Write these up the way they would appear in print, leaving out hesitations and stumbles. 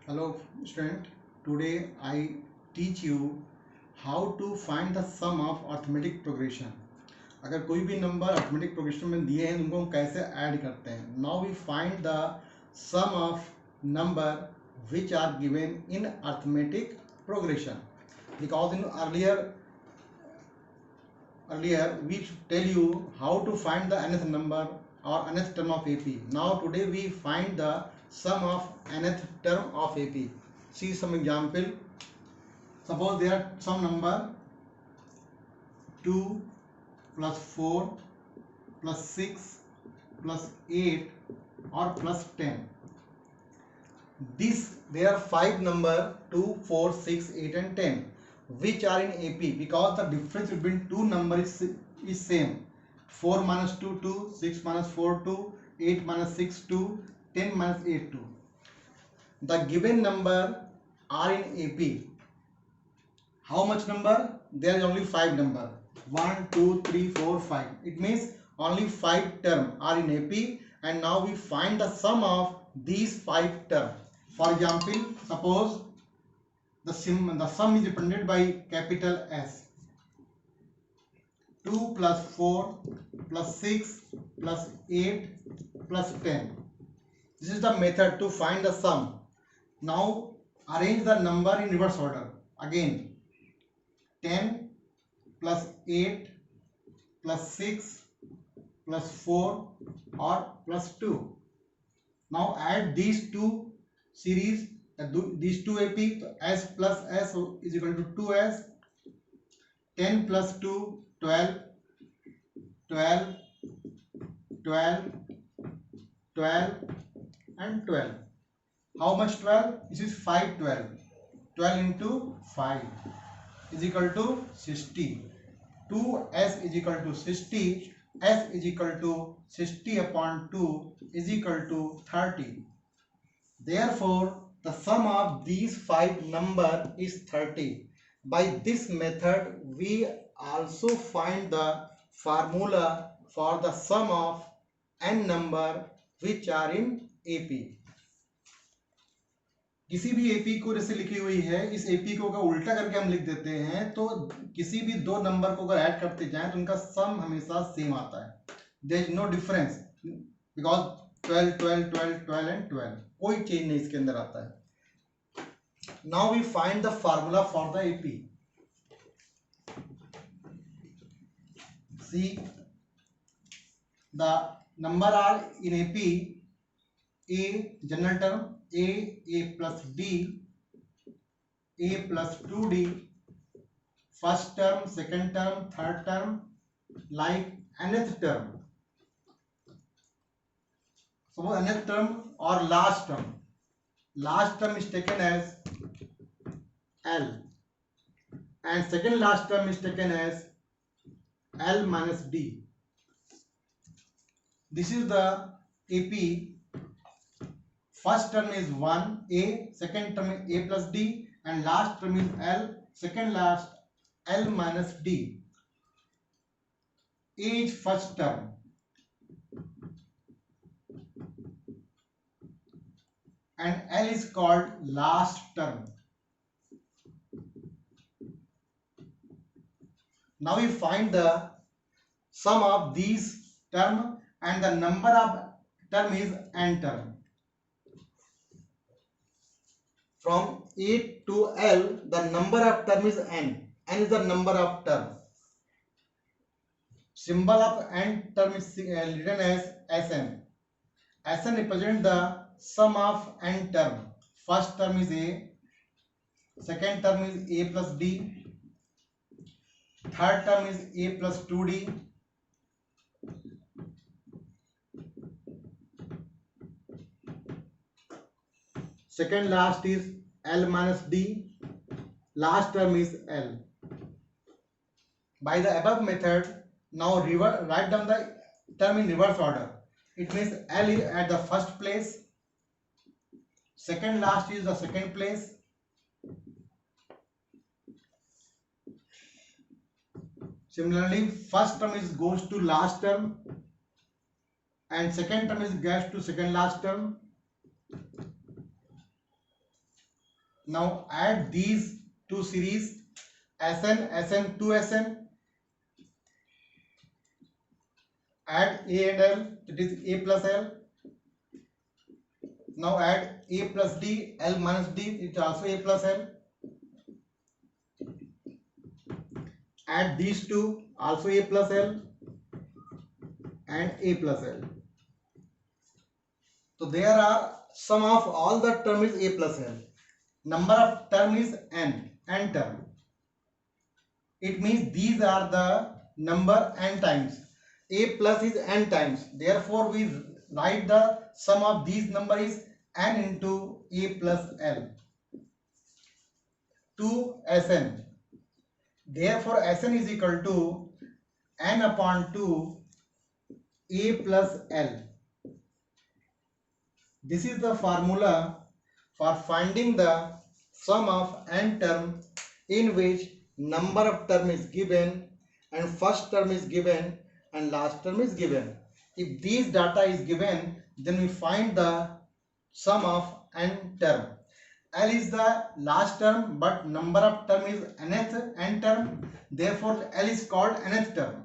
Hello student, today I teach you how to find the sum of arithmetic progression. अगर कोई भी number arithmetic progression में दिए हैं उनको हम कैसे ऐड करते हैं. Now we find the sum of number which are given in arithmetic progression because in earlier we tell you how to find the nth number or nth term of AP. Now today we find the sum of nth term of AP. See some example. Suppose there are some number 2 plus 4 plus 6 plus 8 or plus 10. There are 5 number 2, 4, 6, 8 and 10 which are in AP because the difference between two numbers is same. 4 minus 2 2, 6 minus 4 2, 8 minus 6 2, 10 minus 8 2. The given number are in AP. How much number? There is only 5 number. 1, 2, 3, 4, 5. It means only 5 terms are in AP, and now we find the sum of these 5 terms. For example, suppose the sum is represented by capital S. 2 plus 4 plus 6 plus 8 plus 10. This is the method to find the sum. Now arrange the number in reverse order. Again 10 plus 8 plus 6 plus 4 or plus 2. Now add these two series, these two AP. S plus S is equal to 2S. 10 plus 2, 12, 12, 12, 12 and 12. How much 12? This is 5 12. 12 into 5 is equal to 60. 2S is equal to 60. S is equal to 60 upon 2 is equal to 30. Therefore, the sum of these 5 number is 30. By this method, we also find the formula for the sum of n number which are in AP. किसी भी AP को जैसे लिखी हुई है, इस AP को अगर उल्टा करके हम लिख देते हैं तो किसी भी दो नंबर को अगर ऐड करते जाएं तो उनका सम हमेशा सेम आता है. There is no difference because 12 12 12 12 and 12 कोई चेंज नहीं इसके अंदर आता है. Now we find the formula for the AP. See the number are in AP. A general term A plus D, A plus 2D, first term, second term, third term, like nth term. Suppose nth term or last term. Last term is taken as L and second last term is taken as L minus D. This is the AP. First term is 1A, second term is A plus D, and last term is L, second last L minus D. A is first term. And L is called last term. Now we find the sum of these term and the number of term is n term. From A to L, the number of term is n. N is the number of term. Symbol of n term is written as Sn. Sn represents the sum of n term. First term is A. Second term is A plus D. Third term is A plus 2D. Second last is L minus D. Last term is L. By the above method, now write down the term in reverse order. It means L is at the first place. Second last is the second place. Similarly, first term is goes to last term and second term is goes to second last term. Now add these two series, Sn, Sn, 2Sn, add A and L, it is A plus L. Now add A plus D, L minus D, it is also A plus L. Add these two, also A plus L and A plus L. So there are sum of all the term is A plus L. Number of term is n term. It means these are the number n times. A plus is n times. Therefore, we write the sum of these number is n into A plus L. 2 Sn. Therefore, Sn is equal to n upon 2 A plus L. This is the formula for finding the sum of n term in which number of term is given and first term is given and last term is given. If these data is given, then we find the sum of n term. L is the last term, but number of term is nth n term. Therefore, L is called nth term.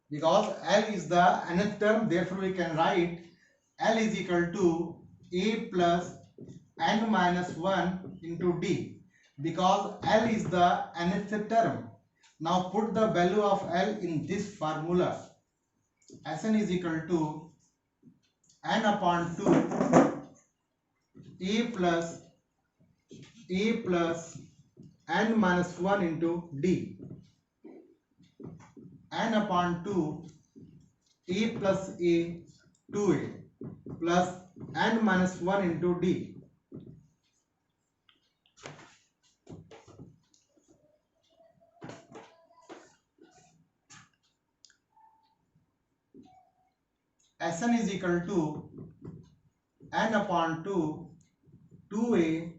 Because L is the nth term, therefore we can write L is equal to A plus n minus 1 into D, because L is the nth term. Now put the value of L in this formula. Sn is equal to n upon 2 A plus n minus 1 into D. N upon 2 A plus A 2A plus n minus 1 into D. Sn is equal to n upon 2 2A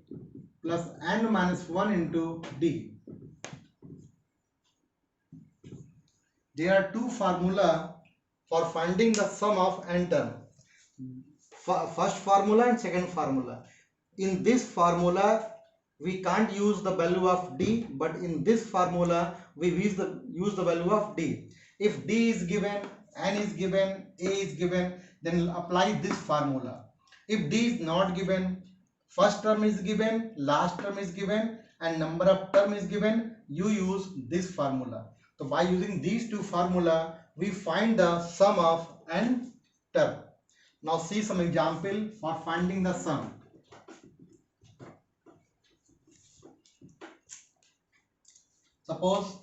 plus n minus 1 into D. There are two formula for finding the sum of n term. First formula and second formula. In this formula, we can't use the value of D, but in this formula, we use the value of D. If D is given, N is given, A is given, then apply this formula. If D is not given, first term is given, last term is given, and number of term is given, you use this formula. So by using these two formula, we find the sum of n term. Now see some example for finding the sum. Suppose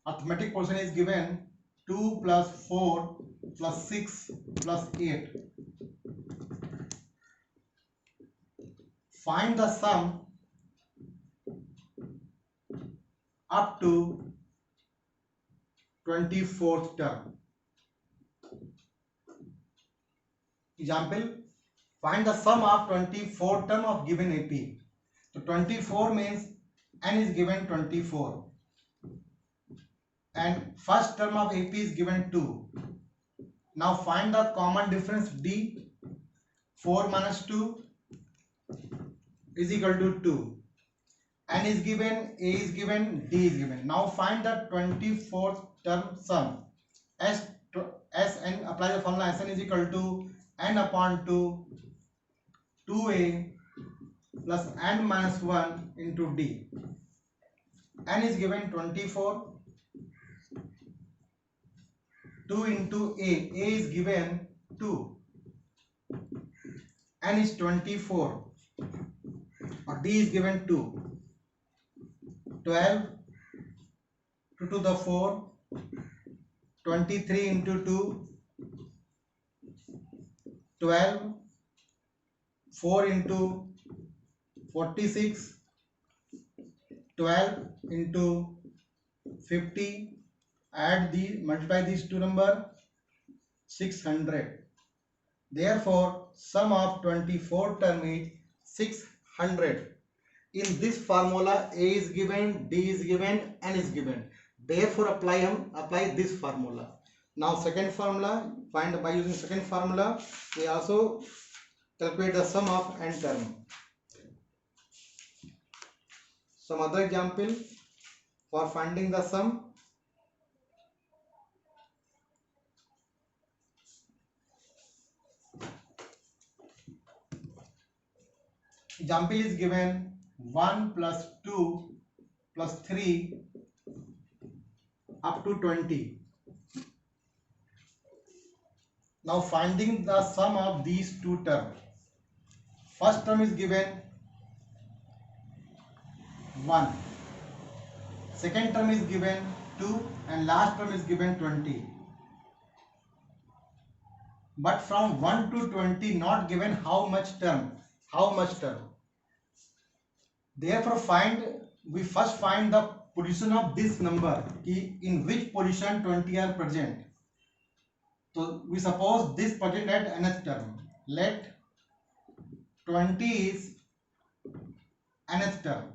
arithmetic portion is given 2 plus 4 plus 6 plus 8. Find the sum up to 24th term. Example, find the sum of 24th term of given AP. So 24 means n is given 24 and first term of AP is given 2. Now find the common difference D. 4 minus 2 is equal to 2. N is given, A is given, D is given. Now find the 24th term sum. Sn, apply the formula. Sn is equal to n upon 2 2A plus n minus 1 into D. N is given 24. 2 into A is given 2. N is 24. Or D is given 2. 12 2 to the 4. 23 into 2. 12. 4 into 46. 12 into 50. Multiply these two number, 600. Therefore, sum of 24 term is 600. In this formula, A is given, D is given, N is given. Therefore, apply this formula. Now, second formula, find by using second formula, we also calculate the sum of n term. Some other example for finding the sum. Example is given 1 plus 2 plus 3 up to 20. Now finding the sum of these two terms. First term is given 1. Second term is given 2 and last term is given 20. But from 1 to 20 not given how much term. Therefore we first find the position of this number, in which position 20 are present. So we suppose this present at nth term. Let 20 is nth term.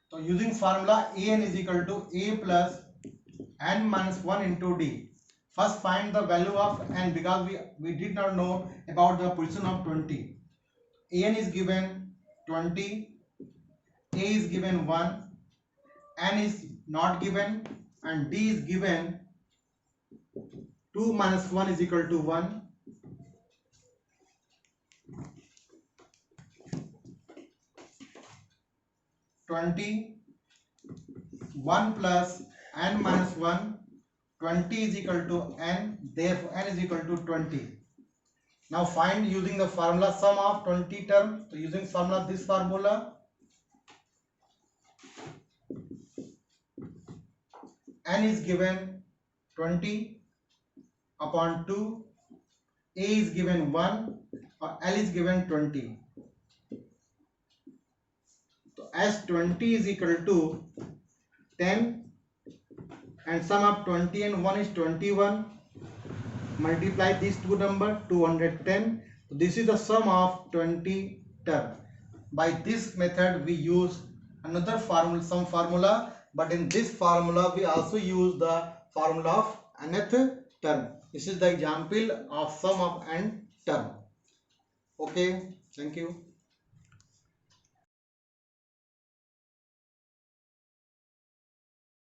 So using formula an is equal to a plus n minus 1 into d. First find the value of n, because we did not know about the position of 20. An is given 20, a is given 1, n is not given, and d is given 2 minus 1 is equal to 1. Twenty 1 plus n minus 1, 20 is equal to n, therefore n is equal to 20. Now find using the formula sum of 20 term. So using this formula, n is given 20 upon 2, a is given 1, or l is given 20. So as 20 is equal to 10 and sum of 20 and 1 is 21. Multiply these two numbers, 210. So this is the sum of 20 term. By this method we use another formula, some formula, but in this formula we also use the formula of nth term. This is the example of sum of n term. Okay, thank you.